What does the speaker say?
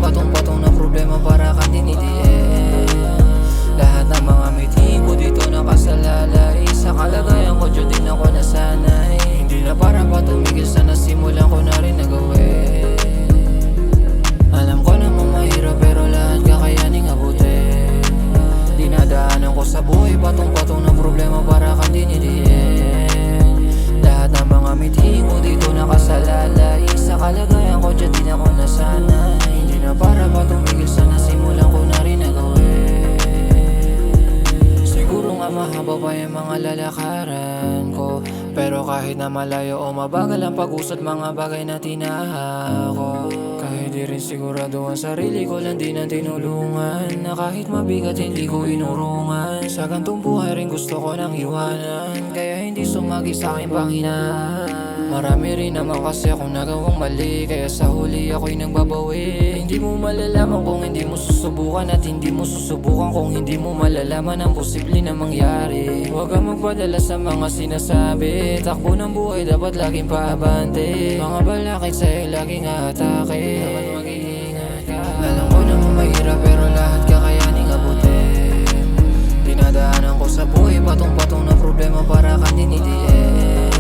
patong-patong na problema para kang dinidiin. Lahat ng mga meeting ko dito nakasalalay. Sa kalagayan ko dyan din ako nasanay. Hindi na para pa tumigil sa nasimulan ko na rin nagawin. Alam ko namang mahirap pero lahat kakayaning abutin. Dinadaanan ko sa buhay patong-patong na problema para kang dinidiin. Lahat ng mga meeting ko dito nakasalalay. Sa kalagayan ko dyan din ako nasanay. Hindi na para pa tumigil sa nasimulan ko na rin nagawin. Siguro nga mahaba pa yung mga lalakaran ko, pero kahit na malayo o mabagal ang pag-usad, mga bagay na tinahako. Kahit di rin sigurado ang sarili ko, lang din ang tinulungan. Na kahit mabigat hindi ko inurungan. Sa gantong buhay rin gusto ko nang iwanan, kaya hindi sumagi sa aking panghinaan. Marami rin naman kasi akong nagawang mali, kaya sa huli ako'y nagbabawi. Hindi mo malalaman kung hindi mo susubukan, at hindi mo susubukan kung hindi mo malalaman ang posible na mangyari. Huwag kang magpadala sa mga sinasabi. Takbo ng buhay dapat laging paabante. Mga balakid sa'yo laging aatake. Dapat mag-iingat ka. Alam ko naman mahirap pero lahat kakayaning abutin. Dinadaanan ko sa buhay patong-patong na problema para kang dinidiin.